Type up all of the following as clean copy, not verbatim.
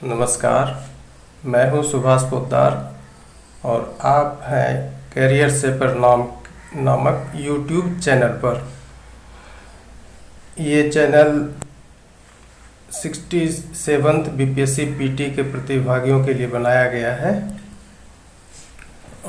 नमस्कार, मैं हूं सुभाष पोद्दार और आप हैं कैरियर सेपर नामक यूट्यूब चैनल पर। ये चैनल 67th बीपीएससी पीटी के प्रतिभागियों के लिए बनाया गया है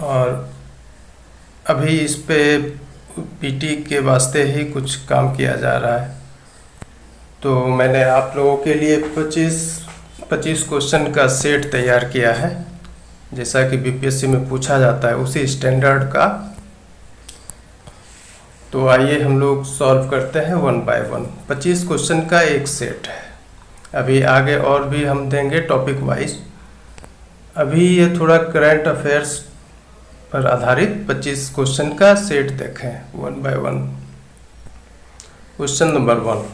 और अभी इस पे पीटी के वास्ते ही कुछ काम किया जा रहा है। तो मैंने आप लोगों के लिए 25 क्वेश्चन का सेट तैयार किया है, जैसा कि बीपीएससी में पूछा जाता है उसी स्टैंडर्ड का। तो आइए हम लोग सॉल्व करते हैं वन बाय वन। 25 क्वेश्चन का एक सेट है। अभी आगे और भी हम देंगे टॉपिक वाइज। अभी ये थोड़ा करंट अफेयर्स पर आधारित 25 क्वेश्चन का सेट देखें one by one. Question number 1,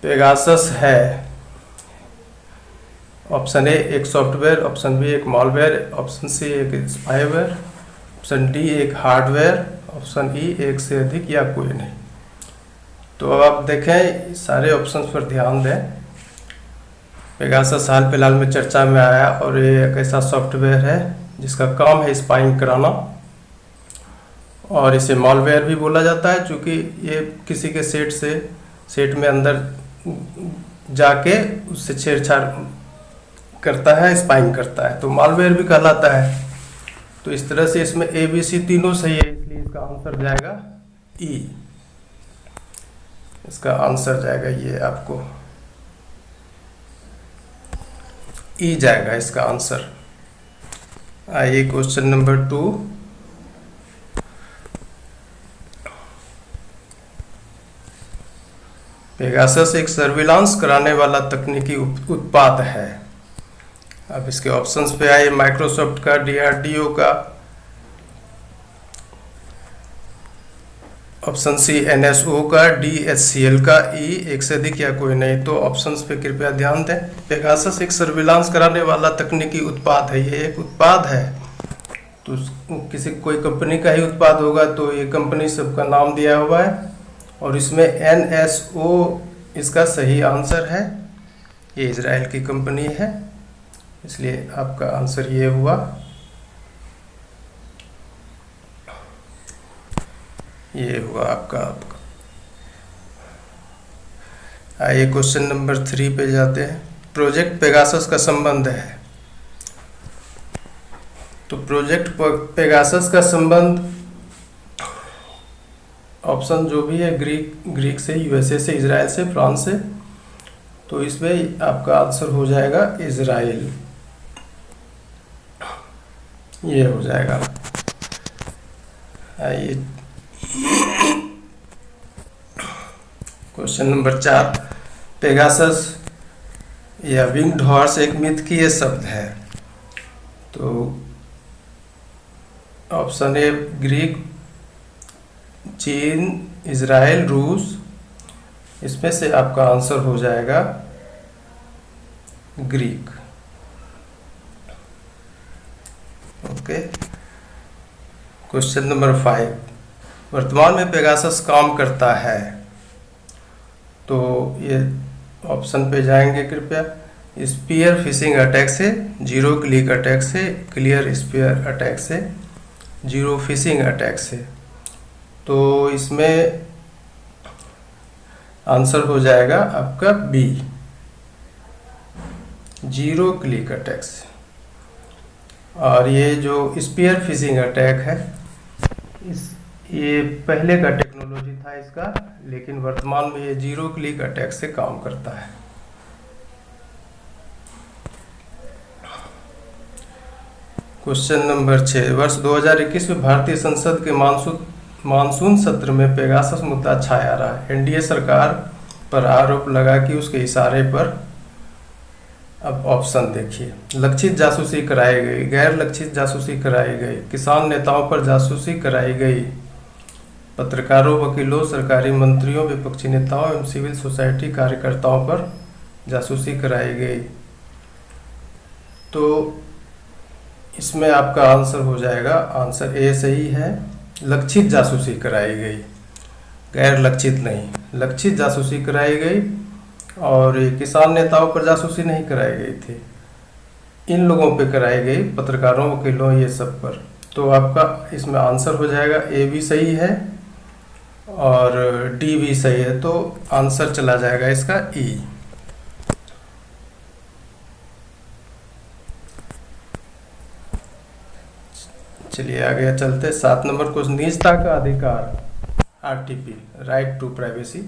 Pegasus है ऑप्शन ए एक सॉफ्टवेयर, ऑप्शन बी एक मॉलवेयर, ऑप्शन सी एक स्पाईवेयर, ऑप्शन डी एक हार्डवेयर, ऑप्शन ई एक से अधिक या कोई नहीं। तो अब आप देखें, सारे ऑप्शंस पर ध्यान दें। पेगासस हाल फिलहाल में चर्चा में आया और ये एक ऐसा सॉफ्टवेयर है जिसका काम है स्पाइंग कराना, और इसे मॉलवेयर भी बोला जाता है क्योंकि ये किसी के सेट में अंदर जाके उससे छेड़छाड़ करता है, स्पाइंग करता है, तो मॉलवेयर भी कहलाता है। तो इस तरह से इसमें ए बी सी तीनों सही है, इसलिए इसका आंसर जाएगा ई। इसका आंसर जाएगा ये, आपको ई जाएगा इसका आंसर। आइए क्वेश्चन नंबर 2, पेगासस एक सर्विलांस कराने वाला तकनीकी उत्पाद है। अब इसके ऑप्शंस पे आए, माइक्रोसॉफ्ट का, डीआरडीओ का, ऑप्शन सी एनएसओ का, डीएचसीएल का, ई एक से अधिक या कोई नहीं। तो ऑप्शंस पे कृपया ध्यान दें। पेगासस एक सर्विलांस कराने वाला तकनीकी उत्पाद है, ये एक उत्पाद है, तो कोई कंपनी का ही उत्पाद होगा, तो ये कंपनी सबका नाम दिया हुआ है और इसमें एनएसओ इसका सही आंसर है। ये इजराइल की कंपनी है, इसलिए आपका आंसर ये हुआ। ये हुआ आपका। आइए क्वेश्चन नंबर 3 पे जाते हैं। प्रोजेक्ट पेगासस का संबंध है। तो प्रोजेक्ट पेगासस का संबंध ऑप्शन जो भी है ग्रीक से, यूएसए से, इजराइल से, फ्रांस से, तो इसमें आपका आंसर हो जाएगा इजराइल। ये हो जाएगा। आइए क्वेश्चन नंबर 4, पेगासस या विंग्ड हॉर्स एक मिथकीय शब्द है। तो ऑप्शन ए ग्रीक, चीन, इजराइल, रूस, इसमें से आपका आंसर हो जाएगा ग्रीक। ओके। क्वेश्चन नंबर 5, वर्तमान में पेगासस काम करता है। तो ये ऑप्शन पे जाएंगे कृपया। स्पीयर फिशिंग अटैक से, जीरो क्लिक अटैक से, क्लियर स्पीयर अटैक से, जीरो फिशिंग अटैक से। तो इसमें आंसर हो जाएगा आपका बी, जीरो क्लिक अटैक से। और ये जो स्पीयर फिशिंग अटैक है, ये पहले का टेक्नोलॉजी था इसका, लेकिन वर्तमान में ये जीरो क्लिक अटैक से काम करता है। क्वेश्चन नंबर 6, वर्ष 2021 में भारतीय संसद के मानसून सत्र में पेगासस मुद्दा छाया रहा। एनडीए सरकार पर आरोप लगा कि उसके इशारे पर, अब ऑप्शन देखिए, लक्षित जासूसी कराई गई, गैर लक्षित जासूसी कराई गई, किसान नेताओं पर जासूसी कराई गई, पत्रकारों, वकीलों, सरकारी मंत्रियों, विपक्षी नेताओं एवं सिविल सोसाइटी कार्यकर्ताओं पर जासूसी कराई गई। तो इसमें आपका आंसर हो जाएगा, आंसर ए सही है, लक्षित जासूसी कराई गई, गैर लक्षित नहीं। लक्षित जासूसी कराई गई और ये किसान नेताओं पर जासूसी नहीं कराई गई थी, इन लोगों पे कराई गई, पत्रकारों, वकीलों, ये सब पर। तो आपका इसमें आंसर हो जाएगा ए भी सही है और डी भी सही है, तो आंसर चला जाएगा इसका ई। चलिए आगे चलते। 7 नंबर क्वेश्चन, निजता का अधिकार आरटीपी, राइट टू प्राइवेसी,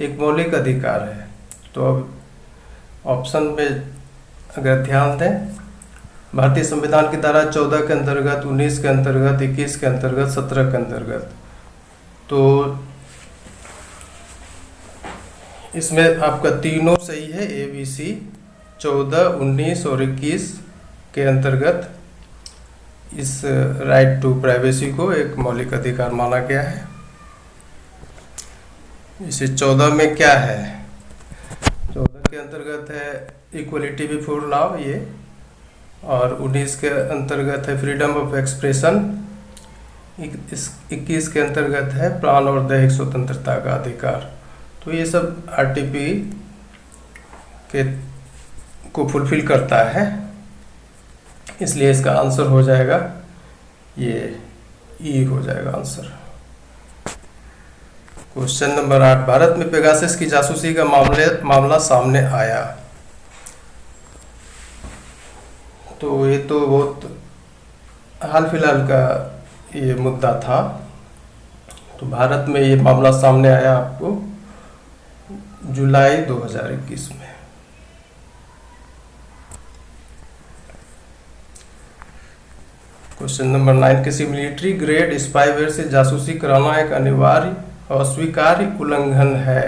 एक मौलिक अधिकार है। तो अब ऑप्शन में अगर ध्यान दें, भारतीय संविधान की धारा 14 के अंतर्गत, 19 के अंतर्गत, 21 के अंतर्गत, 17 के अंतर्गत, तो इसमें आपका तीनों सही है, ए बी सी। 14, 19 और 21 के अंतर्गत इस राइट टू प्राइवेसी को एक मौलिक अधिकार माना गया है। इसे 14 में क्या है, 14 के अंतर्गत है इक्वलिटी बिफोर लॉ ये, और 19 के अंतर्गत है फ्रीडम ऑफ एक्सप्रेशन, 21 के अंतर्गत है प्राण और दैहिक स्वतंत्रता का अधिकार। तो ये सब आरटीपी के को फुलफिल करता है, इसलिए इसका आंसर हो जाएगा ये ई हो जाएगा आंसर। क्वेश्चन नंबर 8, भारत में पेगासस की जासूसी का मामला सामने आया। तो ये तो बहुत हाल फिलहाल का ये मुद्दा था। तो भारत में ये मामला सामने आया आपको जुलाई 2021 में। क्वेश्चन नंबर 9, किसी मिलिट्री ग्रेड स्पाईवेयर से जासूसी कराना एक अनिवार्य अस्वीकार्य उल्लंघन है।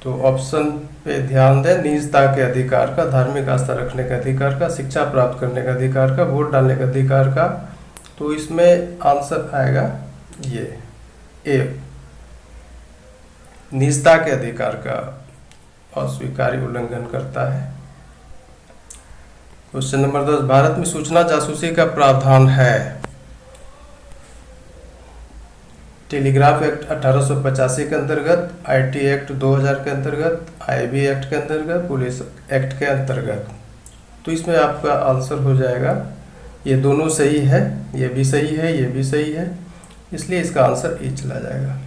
तो ऑप्शन पे ध्यान दें, निजता के अधिकार का, धार्मिक आस्था रखने के अधिकार का, शिक्षा प्राप्त करने का अधिकार का, वोट डालने का अधिकार का। तो इसमें आंसर आएगा ये ए, निजता के अधिकार का अस्वीकार्य उल्लंघन करता है। क्वेश्चन नंबर 10, भारत में सूचना जासूसी का प्रावधान है। टेलीग्राफ एक्ट 1885 के अंतर्गत, आईटी एक्ट 2000 के अंतर्गत, आईबी एक्ट के अंतर्गत, पुलिस एक्ट के अंतर्गत। तो इसमें आपका आंसर हो जाएगा, ये दोनों सही है, ये भी सही है, ये भी सही है, इसलिए इसका आंसर ई चला जाएगा।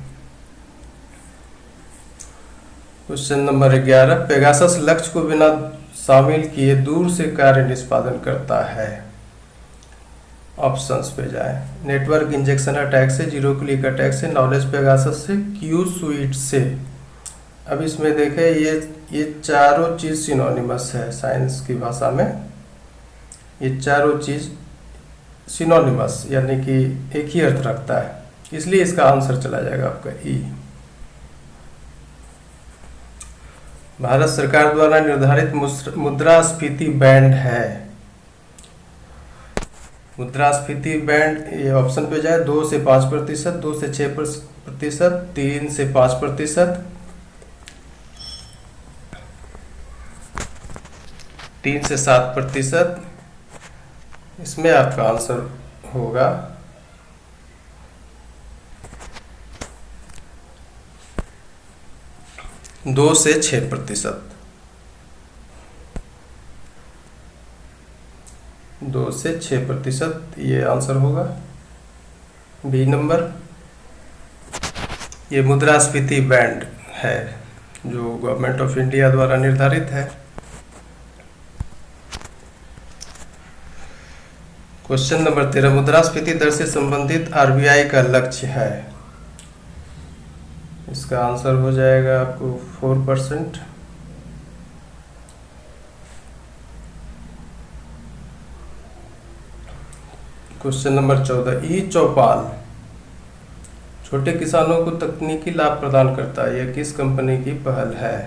क्वेश्चन नंबर 11, पेगासस लक्ष्य को बिना शामिल किए दूर से कार्य निष्पादन करता है। ऑप्शंस पे जाए, नेटवर्क इंजेक्शन अटैक से, जीरो क्लिक अटैक से, नॉलेज पेगासस से, क्यू स्वीट से। अब इसमें देखें ये चारों चीज़ सिनोनिमस है साइंस की भाषा में, ये चारों चीज़ सिनोनिमस यानी कि एक ही अर्थ रखता है, इसलिए इसका आंसर चला जाएगा आपका ई। भारत सरकार द्वारा निर्धारित मुद्रास्फीति बैंड है। मुद्रास्फीति बैंड, ये ऑप्शन पे जाए, 2 से 5%, 2 से 6%, 3 से 5%, 3 से 7%। इसमें आपका आंसर होगा 2 से 6%। 2 से 6% ये आंसर होगा बी नंबर। ये मुद्रास्फीति बैंड है जो गवर्नमेंट ऑफ इंडिया द्वारा निर्धारित है। क्वेश्चन नंबर 13, मुद्रास्फीति दर से संबंधित आरबीआई का लक्ष्य है। इसका आंसर हो जाएगा आपको 4%। क्वेश्चन नंबर 14, ई चौपाल छोटे किसानों को तकनीकी लाभ प्रदान करता है, यह किस कंपनी की पहल है?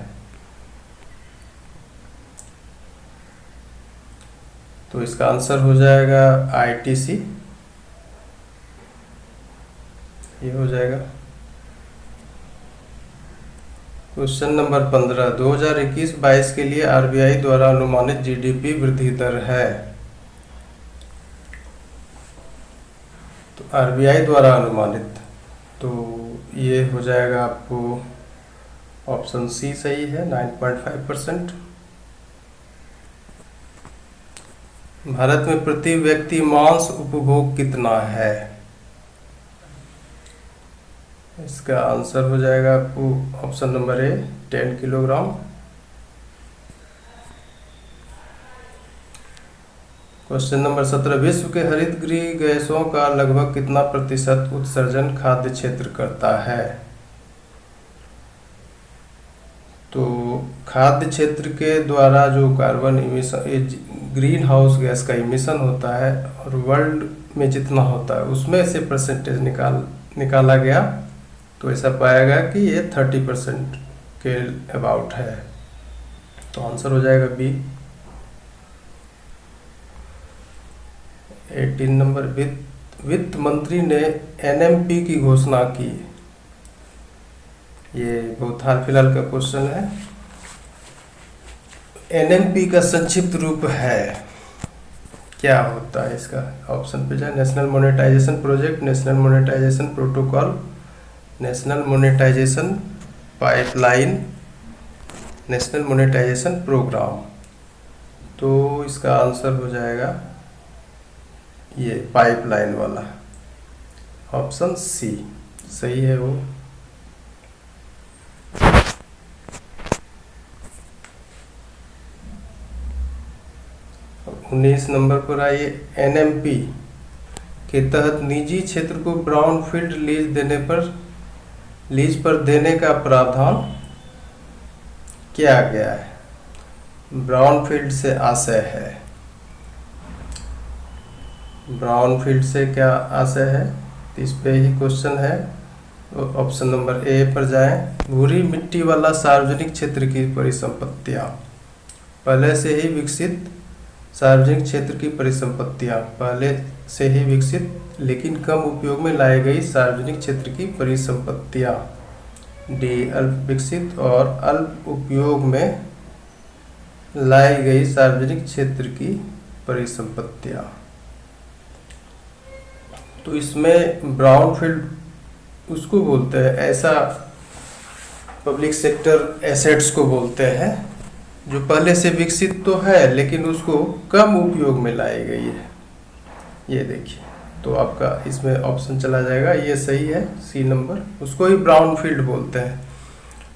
तो इसका आंसर हो जाएगा आईटीसी, ये हो जाएगा। क्वेश्चन नंबर 15, 2021-22 के लिए आरबीआई द्वारा अनुमानित जीडीपी वृद्धि दर है। तो आरबीआई द्वारा अनुमानित, तो ये हो जाएगा आपको ऑप्शन सी सही है, 9.5%। भारत में प्रति व्यक्ति मांस उपभोग कितना है? इसका आंसर हो जाएगा आपको option number A, 10 kilogram. Question number 17, विश्व के हरित गृह गैसों का लगभग कितना प्रतिशत उत्सर्जन खाद्य क्षेत्र करता है? तो खाद्य क्षेत्र के द्वारा जो carbon emission, green house gas का इमिशन होता है और वर्ल्ड में जितना होता है उसमें से परसेंटेज निकाला गया, तो ऐसा पाया गया कि ये 30% के अबाउट है। तो आंसर हो जाएगा बी। 18 नंबर, वित्त मंत्री ने एनएमपी की घोषणा की। ये बहुत हाल फिलहाल का क्वेश्चन है। एनएमपी का संक्षिप्त रूप है, क्या होता है इसका? ऑप्शन पे जाए, national monetisation project, national monetisation protocol, national monetisation pipeline, national monetisation programme. तो इसका आंसर हो जाएगा ये पाइपलाइन वाला, ऑप्शन सी सही है वो। अब 19 नंबर पर आइए, एनएमपी के तहत निजी क्षेत्र को ब्राउनफील्ड लीज पर देने का प्रावधान किया गया है। ब्राउनफील्ड से आशय है, ब्राउनफील्ड से क्या आशय है, इस पे ही क्वेश्चन है। तो ऑप्शन नंबर ए पर जाएं, भूरी मिट्टी वाला सार्वजनिक क्षेत्र की परिसंपत्तियां, पहले से ही विकसित सार्वजनिक क्षेत्र की परिसंपत्तियां, पहले से ही विकसित लेकिन कम उपयोग में लाई गई सार्वजनिक क्षेत्र की परिसंपत्तियां। डी, अल्प विकसित और अल्प उपयोग में लाई गई सार्वजनिक क्षेत्र की परिसंपत्तियां। तो इसमें ब्राउनफील्ड उसको बोलते हैं, ऐसा पब्लिक सेक्टर एसेट्स को बोलते हैं जो पहले से विकसित तो है लेकिन उसको कम उपयोग में लाई गई है। ये देखिए, तो आपका इसमें ऑप्शन चला जाएगा, ये सही है, सी नंबर, उसको ही ब्राउनफील्ड बोलते हैं।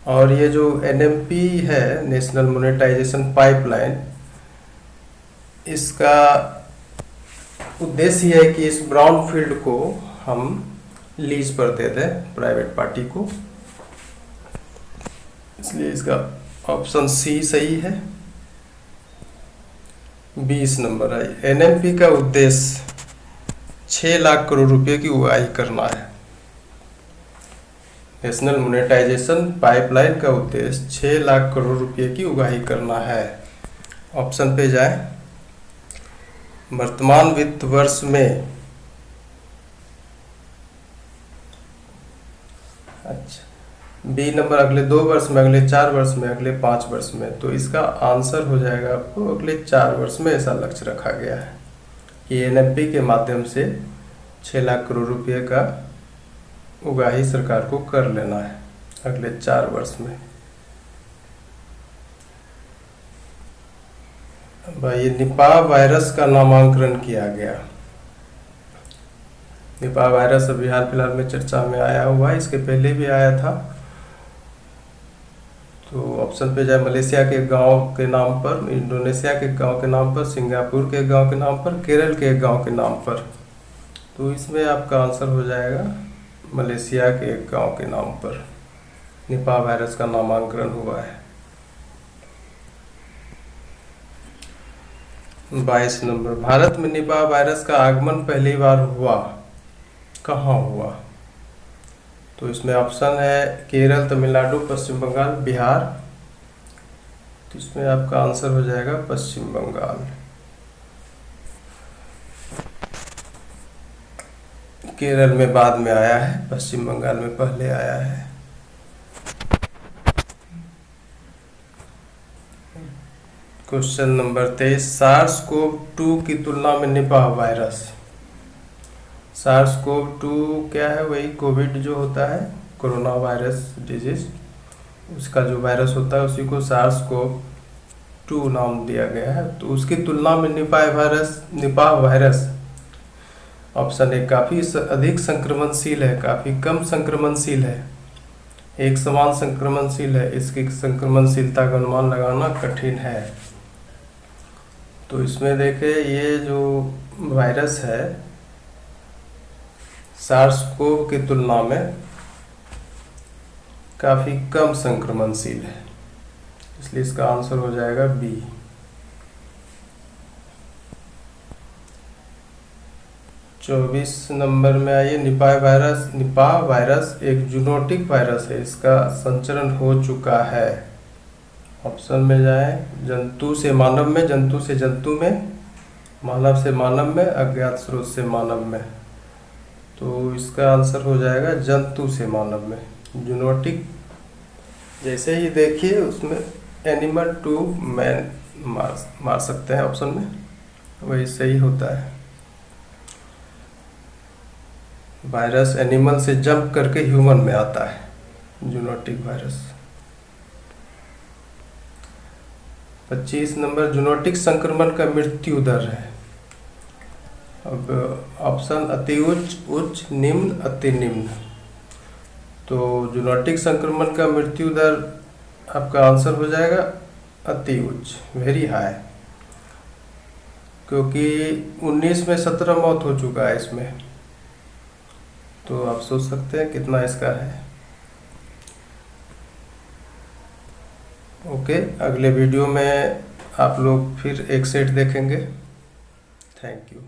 और ये जो एनएमपी है, नेशनल मोनेटाइजेशन पाइपलाइन, इसका उद्देश्य है कि इस ब्राउनफील्ड को हम लीज पर दे दें प्राइवेट पार्टी को, इसलिए इसका ऑप्शन सी सही है। 20 नंबर आई, एनएमपी का उद्देश्य 6 लाख करोड़ रुपए की उगाही करना है। नेशनल मोनेटाइजेशन पाइपलाइन का उद्देश्य 6 लाख करोड़ रुपए की उगाही करना है। ऑप्शन पे जाए, वर्तमान वित्त वर्ष में, अच्छा बी नंबर, अगले 2 वर्ष में, अगले 4 वर्ष में, अगले 5 वर्ष में। तो इसका आंसर हो जाएगा आपको अगले 4 वर्ष में ऐसा लक्ष्य रखा गया है कि एनएमपी के माध्यम से 6 लाख करोड़ रुपए का उगाही सरकार को कर लेना है अगले 4 वर्ष में। भाई, निपाह वायरस का नामांकन किया गया। निपाह वायरस अभी हाल फिलहाल में चर्चा में आया हुआ है, इसके पहले भी आया था। तो ऑप्शन पे जाए, मलेशिया के गांव के नाम पर, इंडोनेशिया के गांव के नाम पर, सिंगापुर के गांव के नाम पर, केरल के गांव के नाम पर। तो इसमें आपका आंसर हो जाएगा मलेशिया के गांव के नाम पर निपाह वायरस का नामांकन हुआ है। 22 नंबर, भारत में निपाह वायरस का आगमन पहली बार हुआ, कहाँ हुआ? तो इसमें ऑप्शन है केरल, तमिलनाडु, पश्चिम बंगाल, बिहार। तो इसमें आपका आंसर हो जाएगा पश्चिम बंगाल। केरल में बाद में आया है, पश्चिम बंगाल में पहले आया है। क्वेश्चन नंबर 23, सार्स-कोव-2 की तुलना में निपाह वायरस, सार्स-कोव-2 क्या है? वही कोविड जो होता है, कोरोना वायरस डिजीज, उसका जो वायरस होता है उसी को SARS-CoV-2 नाम दिया गया है। तो उसकी तुलना में निपाह वायरस ऑप्शन ए काफ़ी अधिक संक्रमणशील है, काफ़ी कम संक्रमणशील है, एक समान संक्रमणशील है, इसकी संक्रमणशीलता का अनुमान लगाना कठिन है। तो इसमें देखें ये जो वायरस है SARS-CoV की तुलना में काफ़ी कम संक्रमणशील है, इसलिए इसका आंसर हो जाएगा बी। 24 नंबर में आइए, निपाह वायरस एक जूनोटिक वायरस है, इसका संचरण हो चुका है। ऑप्शन में जाए, जंतु से मानव में, जंतु से जंतु में, मानव से मानव में, अज्ञात स्रोत से मानव में। तो इसका आंसर हो जाएगा जंतु से मानव में। जूनोटिक जैसे ही देखिए उसमें एनिमल टू मैन मार सकते हैं, ऑप्शन में वही सही होता है। वायरस एनिमल से जंप करके ह्यूमन में आता है, जूनोटिक वायरस। 25 नंबर, जूनोटिक संक्रमण का मृत्यु दर है। अब ऑप्शन अति उच्च, उच्च, निम्न, अति निम्न। तो जूनोटिक संक्रमण का मृत्यु दर आपका आंसर हो जाएगा अति उच्च, वेरी हाई, क्योंकि 19 में 17 मौत हो चुका है इसमें। तो आप सोच सकते हैं कितना इसका है। ओके, अगले वीडियो में आप लोग फिर एक सेट देखेंगे। Thank you.